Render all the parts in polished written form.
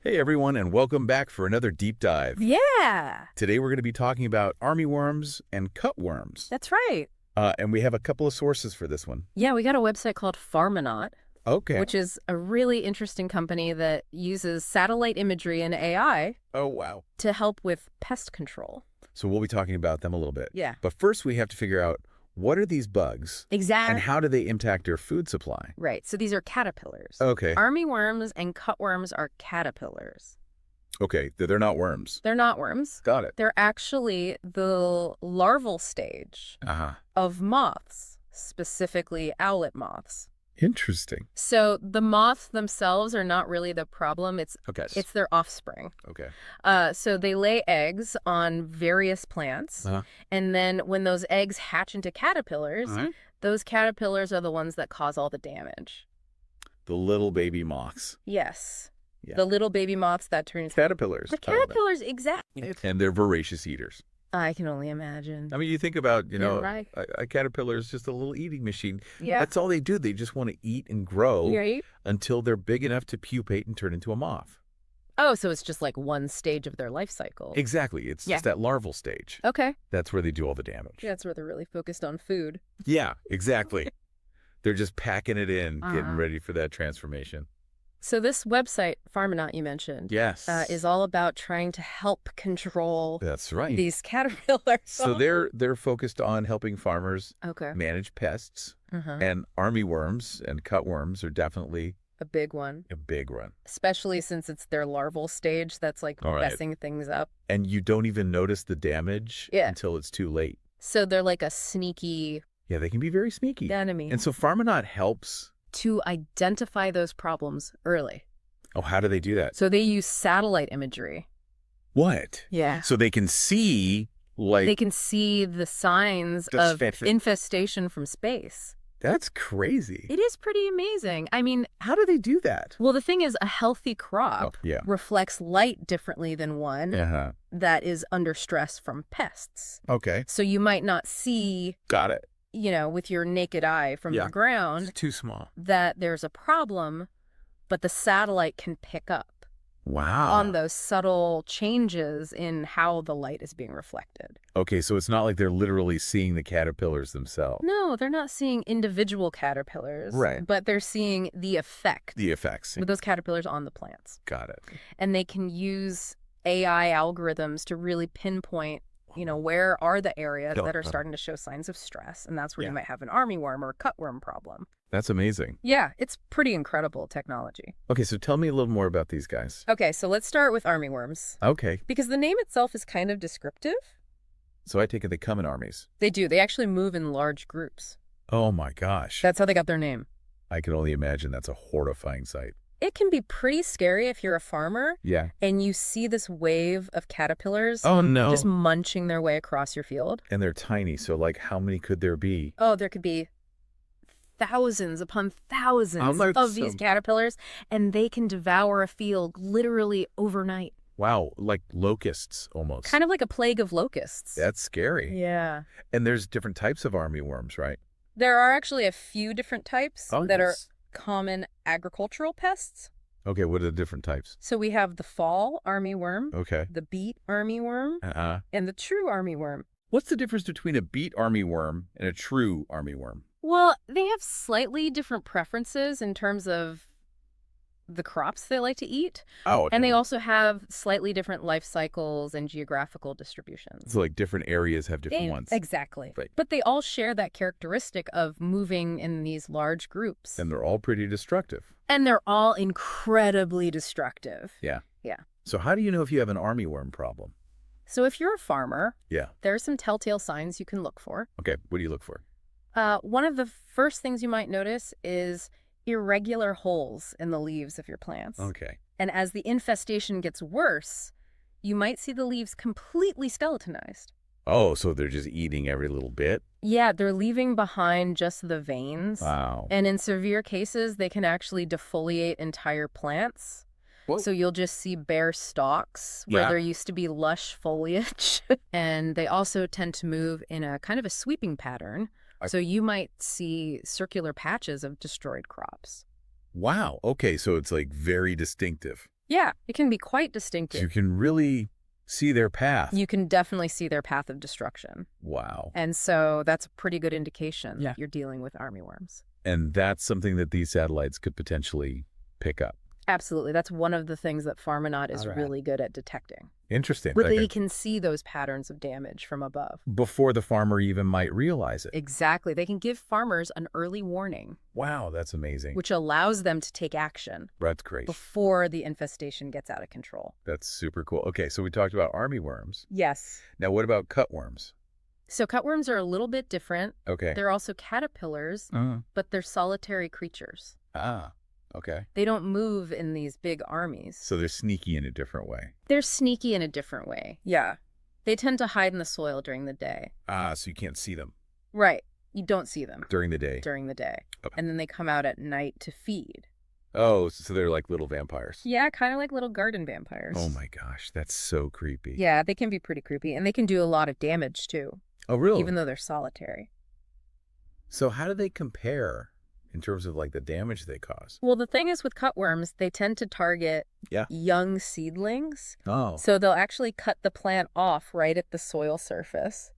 Hey everyone, and welcome back for another deep dive. Yeah, Today we're going to be talking about armyworms and cutworms. that's right. And we have a couple of sources for this one. Yeah, we got a website called Farmonaut, Okay. which is a really interesting company that uses satellite imagery and AI Oh, wow. to help with pest control. So we'll be talking about them a little bit. Yeah. But first we have to figure out, what are these bugs Exactly. and how do they impact our food supply? Right, so these are caterpillars. Okay. Armyworms and cutworms are caterpillars. Okay, they're not worms. They're not worms. Got it. They're actually the larval stage Uh-huh. of moths, specifically owlet moths. Interesting. So the moths themselves are not really the problem. It's their offspring. Okay. So they lay eggs on various plants, and then when those eggs hatch into caterpillars, those caterpillars are the ones that cause all the damage. The little baby moths. Yes. Yeah. The little baby moths that turn into Caterpillars. the caterpillars, exactly. And they're voracious eaters. I can only imagine. I mean, you think about, right. a caterpillar is just a little eating machine. Yeah. That's all they do. They just want to eat and grow Right. until they're big enough to pupate and turn into a moth. Oh, so it's just like one stage of their life cycle. Exactly. It's just that larval stage. Okay. That's where they do all the damage. Yeah, that's where they're really focused on food. Yeah, exactly. They're just packing it in, getting ready for that transformation. So this website, Farmonaut, you mentioned, Yes. is all about trying to help control That's right. these caterpillars. So they're focused on helping farmers manage pests, and armyworms and cutworms are definitely a big one. a big one. Especially since it's their larval stage that's like messing things up. And you don't even notice the damage until it's too late. So they're like a sneaky Yeah, they can be very sneaky. enemy. And so Farmonaut helps. To identify those problems early. Oh, how do they do that? So they use satellite imagery. What? Yeah. So they can see, like... They can see the signs of infestation from space. That's crazy. It is pretty amazing. I mean... How do they do that? Well, the thing is, a healthy crop reflects light differently than one that is under stress from pests. Okay. So you might not see... Got it. With your naked eye from the ground. It's too small. That there's a problem, but the satellite can pick up. Wow. On those subtle changes in how the light is being reflected. Okay, so it's not like they're literally seeing the caterpillars themselves. No, they're not seeing individual caterpillars. Right. But they're seeing the effect. The effects. With those caterpillars on the plants. Got it. And they can use AI algorithms to really pinpoint where are the areas that are starting to show signs of stress? And that's where you might have an armyworm or a cutworm problem. That's amazing. Yeah, it's pretty incredible technology. Okay, so tell me a little more about these guys. Okay, so let's start with armyworms. Okay. Because the name itself is kind of descriptive. So I take it they come in armies. They do. They actually move in large groups. Oh my gosh. That's how they got their name. I can only imagine that's a horrifying sight. It can be pretty scary if you're a farmer. Yeah. And you see this wave of caterpillars. Oh, no. Just munching their way across your field. And they're tiny, so like how many could there be? Oh, there could be thousands upon thousands of these caterpillars, and they can devour a field literally overnight. Wow, like locusts almost. Kind of like a plague of locusts. That's scary. Yeah. And there's different types of armyworms, right? There are actually a few different types that are common agricultural pests. Okay, what are the different types? So we have the fall armyworm, the beet armyworm, and the true armyworm. What's the difference between a beet armyworm and a true armyworm? Well, they have slightly different preferences in terms of the crops they like to eat. Oh, okay. And they also have slightly different life cycles and geographical distributions. So like different areas have different ones. Exactly. Right. But they all share that characteristic of moving in these large groups. And they're all pretty destructive. And they're all incredibly destructive. Yeah. Yeah. So how do you know if you have an armyworm problem? So if you're a farmer, there are some telltale signs you can look for. Okay, what do you look for? One of the first things you might notice is irregular holes in the leaves of your plants. Okay. And as the infestation gets worse, you might see the leaves completely skeletonized. Oh, so they're just eating every little bit? Yeah, they're leaving behind just the veins. Wow. And in severe cases, they can actually defoliate entire plants. Whoa. So you'll just see bare stalks where there used to be lush foliage. And they also tend to move in a kind of a sweeping pattern. So you might see circular patches of destroyed crops. Wow. Okay, so it's like very distinctive. Yeah, it can be quite distinctive. You can really see their path. You can definitely see their path of destruction. Wow. And so that's a pretty good indication that you're dealing with armyworms. And that's something that these satellites could potentially pick up. Absolutely. That's one of the things that Farmonaut is really good at detecting. Interesting. They can see those patterns of damage from above. Before the farmer even might realize it. Exactly. They can give farmers an early warning. Wow, that's amazing. Which allows them to take action. That's great. Before the infestation gets out of control. That's super cool. Okay, so we talked about armyworms. Yes. Now what about cutworms? So cutworms are a little bit different. Okay. They're also caterpillars, but they're solitary creatures. Ah. Okay. They don't move in these big armies. So they're sneaky in a different way. They're sneaky in a different way. Yeah. They tend to hide in the soil during the day. Ah, so you can't see them. Right. You don't see them. During the day. During the day. Okay. And then they come out at night to feed. Oh, so they're like little vampires. Yeah, kind of like little garden vampires. Oh my gosh, that's so creepy. Yeah, they can be pretty creepy. And they can do a lot of damage too. Oh, really? Even though they're solitary. So how do they compare in terms of like the damage they cause? Well, the thing is with cutworms, they tend to target young seedlings. Oh. So they'll actually cut the plant off right at the soil surface.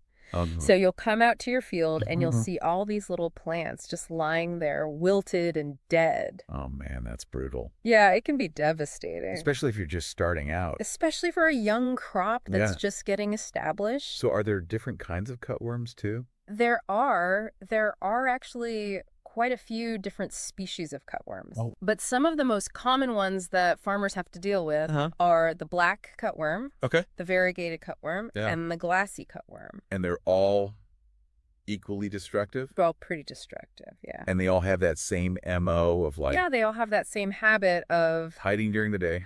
So you'll come out to your field and you'll see all these little plants just lying there, wilted and dead. Oh, man, that's brutal. Yeah, it can be devastating. Especially if you're just starting out. Especially for a young crop that's just getting established. So are there different kinds of cutworms too? There are actually quite a few different species of cutworms. Oh. But some of the most common ones that farmers have to deal with are the black cutworm, the variegated cutworm, and the glassy cutworm. And they're all equally destructive? They're all pretty destructive, yeah. And they all have that same MO of like... Yeah, they all have that same habit of... hiding during the day.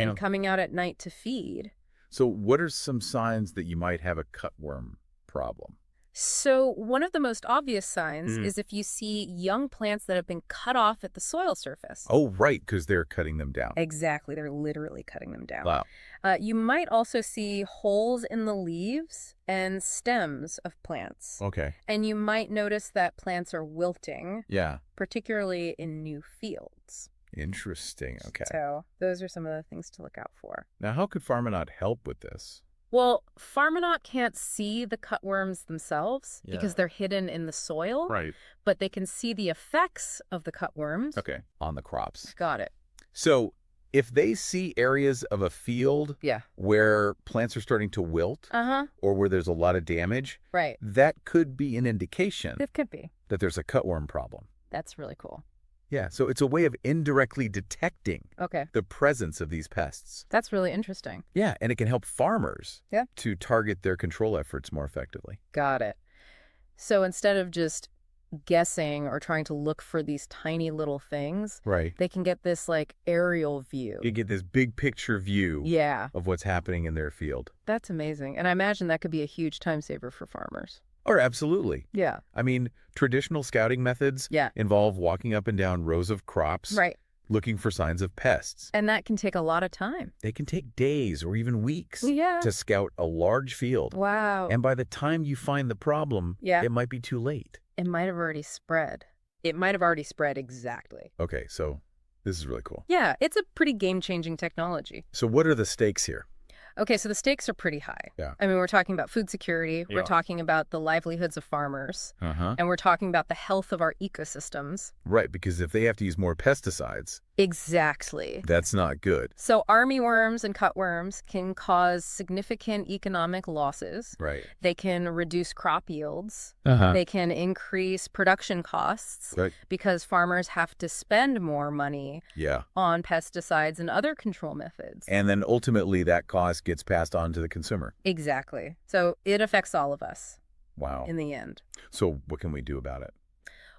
And coming out at night to feed. So what are some signs that you might have a cutworm problem? So one of the most obvious signs is if you see young plants that have been cut off at the soil surface. Oh, right, because they're cutting them down. Exactly. They're literally cutting them down. Wow. You might also see holes in the leaves and stems of plants. Okay. And you might notice that plants are wilting. Yeah. Particularly in new fields. Interesting. Okay. So those are some of the things to look out for. Now, how could Farmonaut help with this? Well, Farmonaut can't see the cutworms themselves because they're hidden in the soil. Right. But they can see the effects of the cutworms. Okay. On the crops. Got it. So if they see areas of a field where plants are starting to wilt or where there's a lot of damage, that could be an indication it could be that there's a cutworm problem. That's really cool. Yeah, so it's a way of indirectly detecting the presence of these pests. That's really interesting. Yeah, and it can help farmers to target their control efforts more effectively. Got it. So instead of just guessing or trying to look for these tiny little things, they can get this like aerial view. You get this big picture view of what's happening in their field. That's amazing. And I imagine that could be a huge time saver for farmers. Or absolutely. Yeah. I mean, traditional scouting methods involve walking up and down rows of crops, looking for signs of pests. And that can take a lot of time. They can take days or even weeks to scout a large field. Wow. And by the time you find the problem, it might be too late. It might have already spread. It might have already spread, exactly. Okay, so this is really cool. Yeah, it's a pretty game-changing technology. So what are the stakes here? Okay, so the stakes are pretty high. Yeah. I mean, we're talking about food security. We're talking about the livelihoods of farmers. And we're talking about the health of our ecosystems. Right, because if they have to use more pesticides... Exactly. That's not good. So armyworms and cutworms can cause significant economic losses. Right. They can reduce crop yields. They can increase production costs because farmers have to spend more money on pesticides and other control methods. And then ultimately that cost gets passed on to the consumer. Exactly. So it affects all of us. Wow. In the end. So what can we do about it?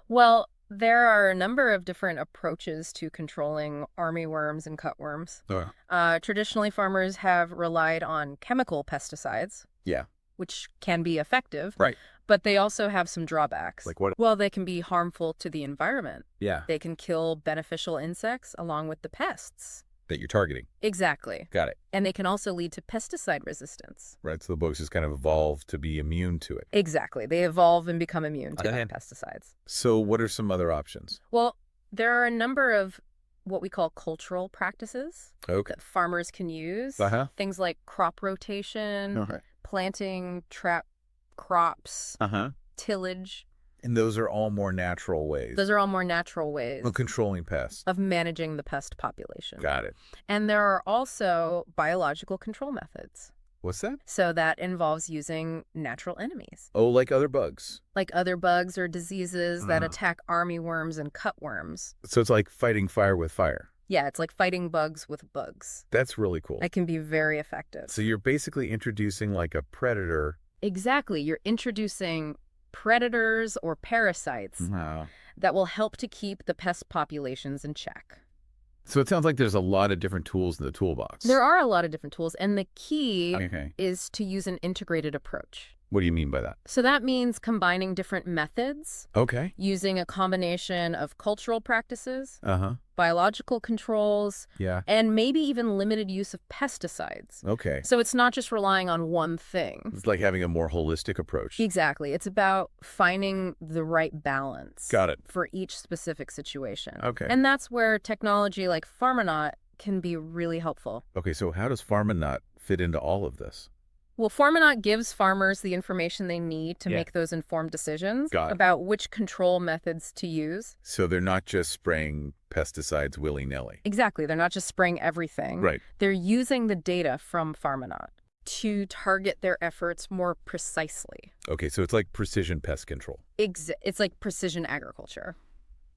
Well, there are a number of different approaches to controlling armyworms and cutworms. Traditionally, farmers have relied on chemical pesticides. Yeah. Which can be effective. Right. But they also have some drawbacks. Like what? Well, they can be harmful to the environment. Yeah. They can kill beneficial insects along with the pests. That you're targeting. Exactly. Got it. And they can also lead to pesticide resistance. Right, so the bugs just kind of evolve to be immune to it. Exactly. They evolve and become immune to pesticides. So what are some other options? Well, there are a number of what we call cultural practices that farmers can use. Things like crop rotation, planting trap crops, tillage. And those are all more natural ways. Those are all more natural ways. Of controlling pests. Of managing the pest population. Got it. And there are also biological control methods. What's that? So that involves using natural enemies. Oh, like other bugs. Like other bugs or diseases that attack armyworms and cutworms. So it's like fighting fire with fire. Yeah, it's like fighting bugs with bugs. That's really cool. It can be very effective. So you're basically introducing like a predator. Exactly. You're introducing predators or parasites that will help to keep the pest populations in check. So it sounds like there's a lot of different tools in the toolbox. There are a lot of different tools, and the key is to use an integrated approach. What do you mean by that? So that means combining different methods. Okay. Using a combination of cultural practices, biological controls, and maybe even limited use of pesticides. Okay. So it's not just relying on one thing. It's like having a more holistic approach. Exactly. It's about finding the right balance. Got it. For each specific situation. Okay. And that's where technology like Farmonaut can be really helpful. Okay, so how does Farmonaut fit into all of this? Well, Farmonaut gives farmers the information they need to make those informed decisions about which control methods to use. So they're not just spraying pesticides willy-nilly. Exactly. They're not just spraying everything. Right. They're using the data from Farmonaut to target their efforts more precisely. Okay, so it's like precision pest control. It's like precision agriculture.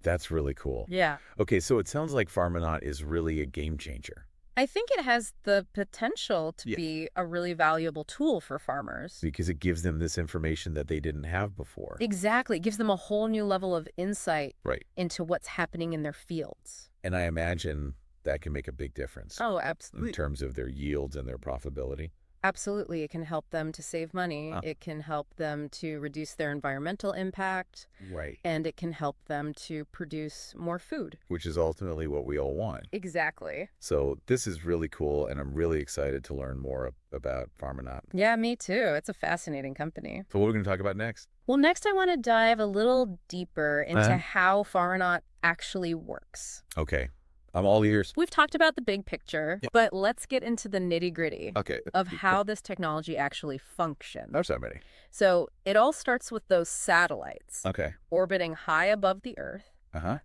That's really cool. Yeah. Okay, so it sounds like Farmonaut is really a game changer. I think it has the potential to be a really valuable tool for farmers. Because it gives them this information that they didn't have before. Exactly. It gives them a whole new level of insight into what's happening in their fields. And I imagine that can make a big difference. Oh, absolutely. In terms of their yields and their profitability. Absolutely. It can help them to save money. It can help them to reduce their environmental impact. Right. And it can help them to produce more food. Which is ultimately what we all want. Exactly. So this is really cool, and I'm really excited to learn more about Farmonaut. Yeah, me too. It's a fascinating company. So what are we going to talk about next? Well, next I want to dive a little deeper into how Farmonaut actually works. Okay. I'm all ears. We've talked about the big picture, but let's get into the nitty-gritty of how this technology actually functions. I'm ready. So it all starts with those satellites orbiting high above the Earth.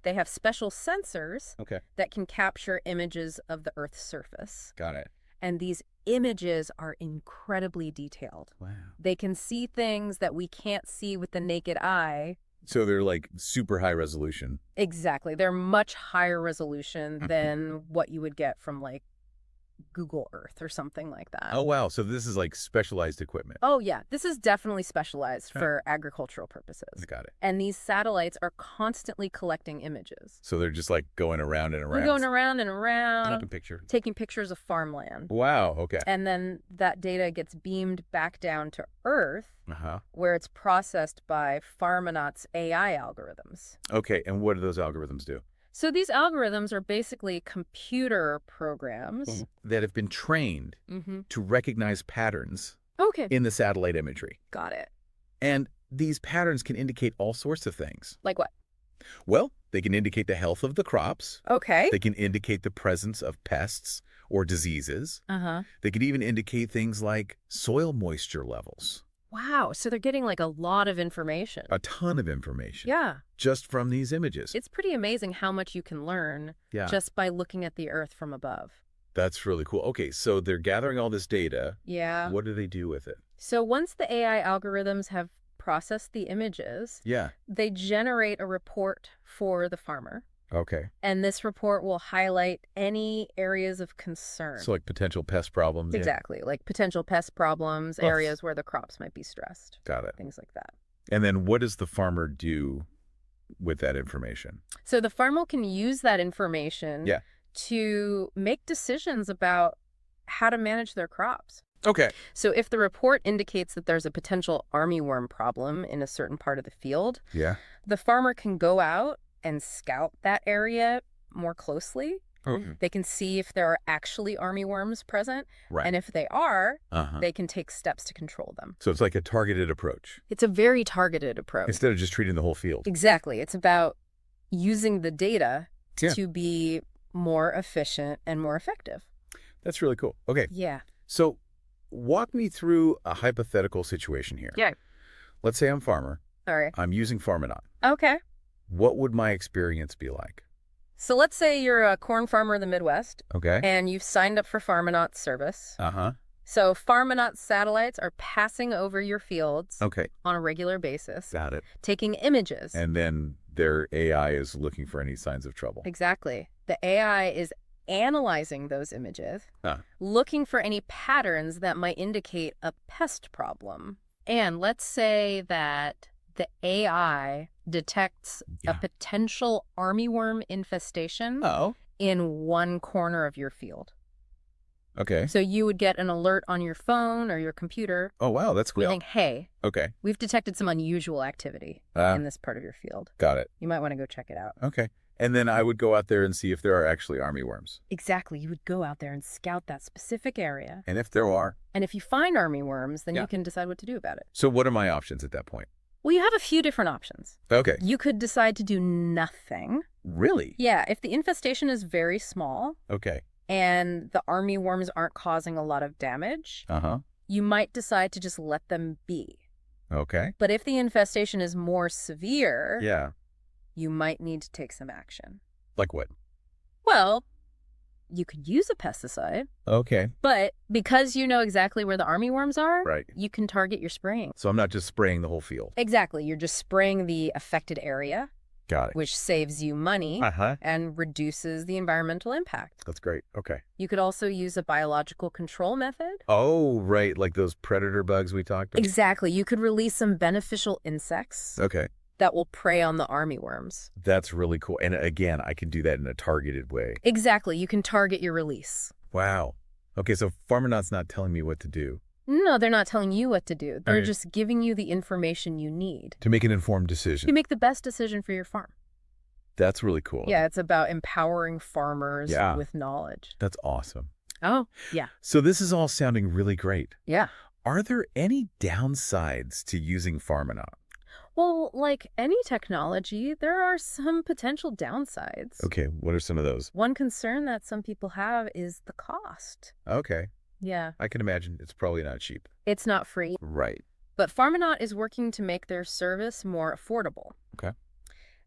They have special sensors that can capture images of the Earth's surface. Got it. And these images are incredibly detailed. Wow. They can see things that we can't see with the naked eye. So they're like super high resolution. Exactly. They're much higher resolution than what you would get from like Google Earth or something like that. Oh, wow. So this is like specialized equipment. Oh, yeah. This is definitely specialized for agricultural purposes. Got it. And these satellites are constantly collecting images. So they're just like going around and around. We're going around and around. Taking pictures of farmland. Wow. Okay. And then that data gets beamed back down to Earth, where it's processed by Farmonaut's AI algorithms. Okay. And what do those algorithms do? So these algorithms are basically computer programs that have been trained to recognize patterns in the satellite imagery. Got it. And these patterns can indicate all sorts of things. Like what? Well, they can indicate the health of the crops. Okay. They can indicate the presence of pests or diseases. They can even indicate things like soil moisture levels. Wow. So they're getting like a lot of information. A ton of information. Yeah. Just from these images. It's pretty amazing how much you can learn just by looking at the Earth from above. That's really cool. Okay, so they're gathering all this data. Yeah. What do they do with it? So once the AI algorithms have processed the images, they generate a report for the farmer. Okay. And this report will highlight any areas of concern. So like potential pest problems? Exactly. Like potential pest problems, areas where the crops might be stressed. Got it. Things like that. And then what does the farmer do with that information? So the farmer can use that information to make decisions about how to manage their crops. Okay. So if the report indicates that there's a potential armyworm problem in a certain part of the field, the farmer can go out and scout that area more closely. They can see if there are actually armyworms present. And if they are, they can take steps to control them. So it's like a targeted approach. It's a very targeted approach. Instead of just treating the whole field. Exactly. It's about using the data to be more efficient and more effective. That's really cool. Okay. Yeah. So walk me through a hypothetical situation here. Yeah. Let's say I'm a farmer. All right. I'm using Farmonaut. Okay. What would my experience be like? So let's say you're a corn farmer in the Midwest. Okay. And you've signed up for Farmonaut's service. Uh-huh. So Farmonaut satellites are passing over your fields on a regular basis. Got it. Taking images. And then their AI is looking for any signs of trouble. Exactly. The AI is analyzing those images, looking for any patterns that might indicate a pest problem. And let's say that the AI detects a potential armyworm infestation in one corner of your field. Okay. So you would get an alert on your phone or your computer. Oh, wow. That's cool. Saying, hey, okay, we've detected some unusual activity in this part of your field. Got it. You might want to go check it out. Okay. And then I would go out there and see if there are actually armyworms. Exactly. You would go out there and scout that specific area. And if there are. And if you find armyworms, then you can decide what to do about it. So what are my options at that point? Well, you have a few different options. Okay. You could decide to do nothing. Really? Yeah. If the infestation is very small. Okay. And the armyworms aren't causing a lot of damage, you might decide to just let them be. Okay. But if the infestation is more severe, you might need to take some action. Like what? Well, you could use a pesticide. Okay. But because you know exactly where the armyworms are, you can target your spraying. So I'm not just spraying the whole field. Exactly. You're just spraying the affected area. Got it. Which saves you money and reduces the environmental impact. That's great. Okay. You could also use a biological control method. Oh, right. Like those predator bugs we talked about? Exactly. You could release some beneficial insects that will prey on the armyworms. That's really cool. And again, I can do that in a targeted way. Exactly. You can target your release. Wow. Okay, so Farmonaut's not telling me what to do. No, they're not telling you what to do. They're just giving you the information you need. To make an informed decision. To make the best decision for your farm. That's really cool. Yeah, it's about empowering farmers with knowledge. That's awesome. Oh, yeah. So this is all sounding really great. Yeah. Are there any downsides to using Farmonaut? Well, like any technology, there are some potential downsides. Okay, what are some of those? One concern that some people have is the cost. Okay. Yeah. I can imagine it's probably not cheap. It's not free. Right. But Farmonaut is working to make their service more affordable. Okay.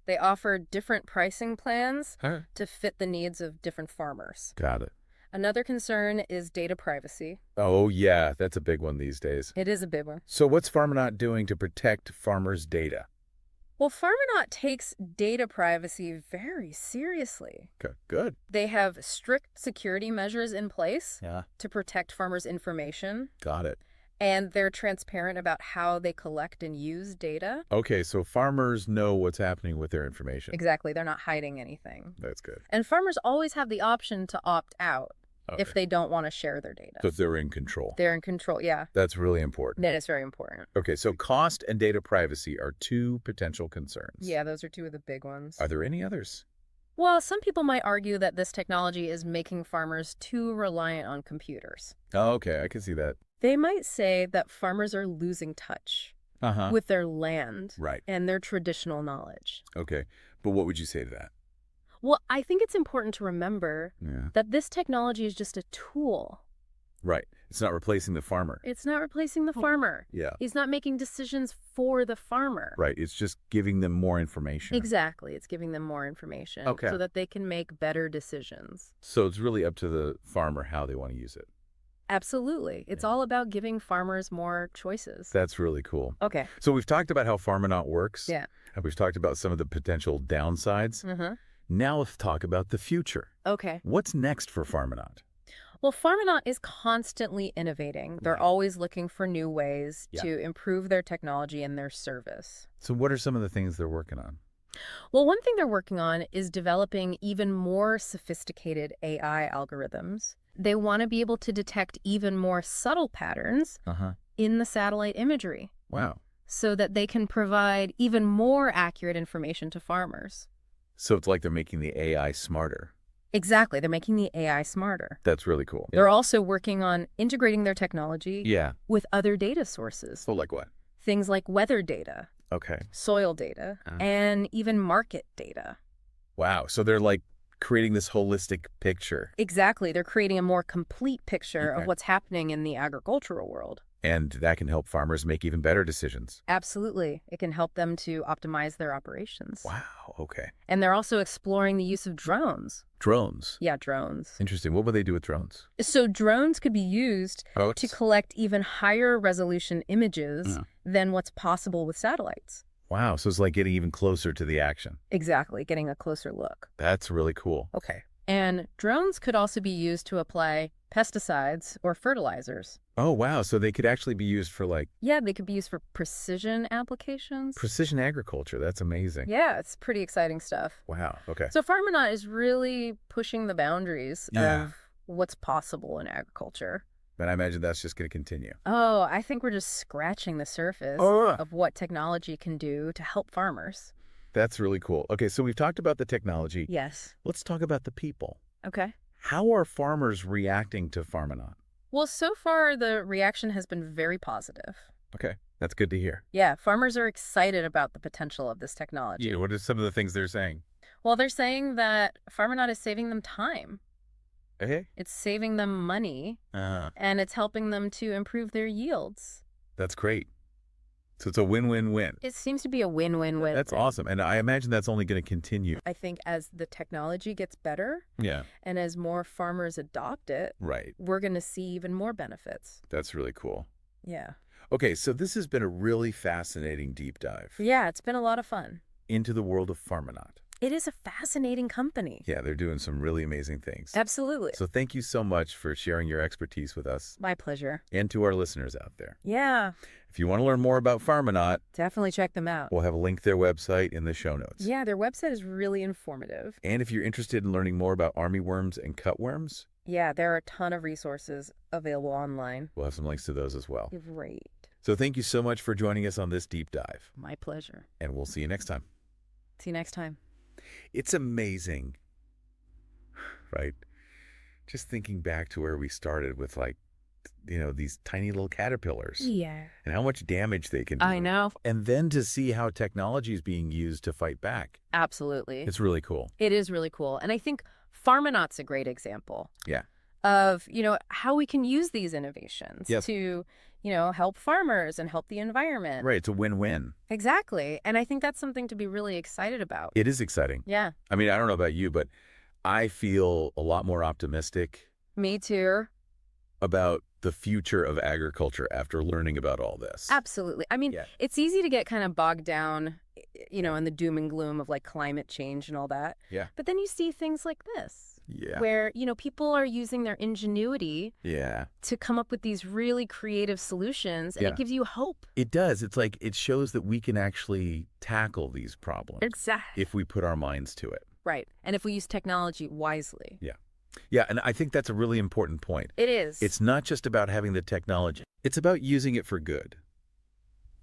They offer different pricing plans to fit the needs of different farmers. Got it. Another concern is data privacy. Oh, yeah. That's a big one these days. It is a big one. So what's Farmonaut doing to protect farmers' data? Well, Farmonaut takes data privacy very seriously. Okay, good. They have strict security measures in place to protect farmers' information. Got it. And they're transparent about how they collect and use data. Okay, so farmers know what's happening with their information. Exactly. They're not hiding anything. That's good. And farmers always have the option to opt out if they don't want to share their data. So they're in control. They're in control, yeah. That's really important. That is very important. Okay, so cost and data privacy are two potential concerns. Yeah, those are two of the big ones. Are there any others? Well, some people might argue that this technology is making farmers too reliant on computers. Oh, okay, I can see that. They might say that farmers are losing touch with their land and their traditional knowledge. Okay, but what would you say to that? Well, I think it's important to remember that this technology is just a tool. Right. It's not replacing the farmer. It's not replacing the farmer. Yeah. He's not making decisions for the farmer. Right. It's just giving them more information. Exactly. It's giving them more information so that they can make better decisions. So it's really up to the farmer how they want to use it. Absolutely. It's all about giving farmers more choices. That's really cool. Okay. So we've talked about how Farmonaut works. Yeah. And we've talked about some of the potential downsides. Now let's talk about the future. Okay. What's next for Farmonaut? Well, Farmonaut is constantly innovating. They're always looking for new ways to improve their technology and their service. So what are some of the things they're working on? Well, one thing they're working on is developing even more sophisticated AI algorithms. They want to be able to detect even more subtle patterns in the satellite imagery. Wow. So that they can provide even more accurate information to farmers. So it's like they're making the AI smarter. Exactly. They're making the AI smarter. That's really cool. They're also working on integrating their technology with other data sources. So like what? Things like weather data, okay, soil data, and even market data. Wow. So they're like creating this holistic picture. Exactly. They're creating a more complete picture of what's happening in the agricultural world. And that can help farmers make even better decisions. Absolutely. It can help them to optimize their operations. Wow, okay. And they're also exploring the use of drones. Drones? Yeah, drones. Interesting. What would they do with drones? So drones could be used to collect even higher resolution images than what's possible with satellites. Wow, so it's like getting even closer to the action. Exactly, getting a closer look. That's really cool. Okay. And drones could also be used to apply pesticides or fertilizers. Oh, wow. So they could actually be used for Yeah, they could be used for precision applications. Precision agriculture. That's amazing. Yeah, it's pretty exciting stuff. Wow. Okay. So Farmonaut is really pushing the boundaries of what's possible in agriculture. And I imagine that's just going to continue. Oh, I think we're just scratching the surface of what technology can do to help farmers. That's really cool. Okay, so we've talked about the technology. Yes. Let's talk about the people. Okay. How are farmers reacting to Farmonaut? Well, so far the reaction has been very positive. Okay, that's good to hear. Yeah, farmers are excited about the potential of this technology. Yeah, what are some of the things they're saying? Well, they're saying that Farmonaut is saving them time. Okay. It's saving them money, and it's helping them to improve their yields. That's great. So it's a win-win-win. It seems to be a win-win-win. That's awesome. And I imagine that's only going to continue. I think as the technology gets better, and as more farmers adopt it, we're going to see even more benefits. That's really cool. Yeah. Okay, so this has been a really fascinating deep dive. Yeah, it's been a lot of fun. Into the world of Farmonaut. It is a fascinating company. Yeah, they're doing some really amazing things. Absolutely. So thank you so much for sharing your expertise with us. My pleasure. And to our listeners out there. Yeah. If you want to learn more about Farmonaut, definitely check them out. We'll have a link to their website in the show notes. Yeah, their website is really informative. And if you're interested in learning more about armyworms and cutworms, yeah, there are a ton of resources available online. We'll have some links to those as well. Great. So thank you so much for joining us on this deep dive. My pleasure. And we'll see you next time. See you next time. It's amazing, right? Just thinking back to where we started with these tiny little caterpillars. Yeah. And how much damage they can do. I know. And then to see how technology is being used to fight back. Absolutely. It's really cool. It is really cool. And I think Farmonaut's a great example. Yeah. Of, how we can use these innovations to, help farmers and help the environment. Right. It's a win-win. Exactly. And I think that's something to be really excited about. It is exciting. Yeah. I mean, I don't know about you, but I feel a lot more optimistic. Me too. About the future of agriculture after learning about all this. Absolutely. I mean, it's easy to get kind of bogged down, in the doom and gloom of climate change and all that. Yeah. But then you see things like this. Yeah. Where, people are using their ingenuity to come up with these really creative solutions, and it gives you hope. It does. It's like it shows that we can actually tackle these problems. Exactly. If we put our minds to it. Right. And if we use technology wisely. Yeah. Yeah, and I think that's a really important point. It is. It's not just about having the technology. It's about using it for good.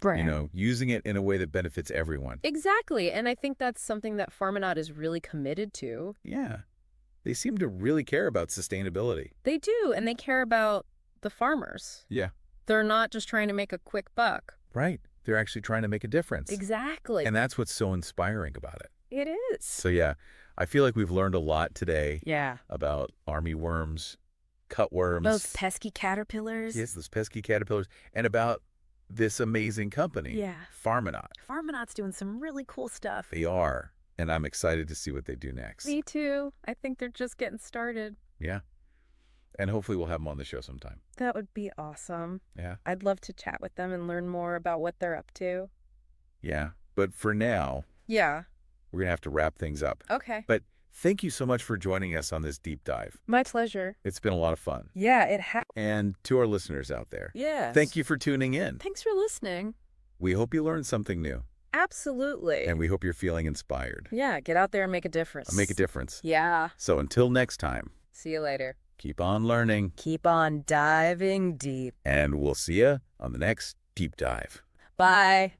Right. Using it in a way that benefits everyone. Exactly. And I think that's something that Farmonaut is really committed to. Yeah. They seem to really care about sustainability. They do, and they care about the farmers. Yeah. They're not just trying to make a quick buck. Right. They're actually trying to make a difference. Exactly. And that's what's so inspiring about it. It is. So yeah, I feel like we've learned a lot today. Yeah. About armyworms, cutworms. Those pesky caterpillars. Yes, those pesky caterpillars. And about this amazing company. Yeah. Farmonaut. Farmonaut's doing some really cool stuff. They are. And I'm excited to see what they do next. Me too. I think they're just getting started. Yeah. And hopefully we'll have them on the show sometime. That would be awesome. Yeah. I'd love to chat with them and learn more about what they're up to. Yeah. But for now, we're going to have to wrap things up. Okay. But thank you so much for joining us on this deep dive. My pleasure. It's been a lot of fun. Yeah, it has. And to our listeners out there. Yes. Thank you for tuning in. Thanks for listening. We hope you learned something new. Absolutely. And we hope you're feeling inspired. Yeah, get out there and make a difference. Make a difference. Yeah. So until next time. See you later. Keep on learning. Keep on diving deep. And we'll see you on the next deep dive. Bye.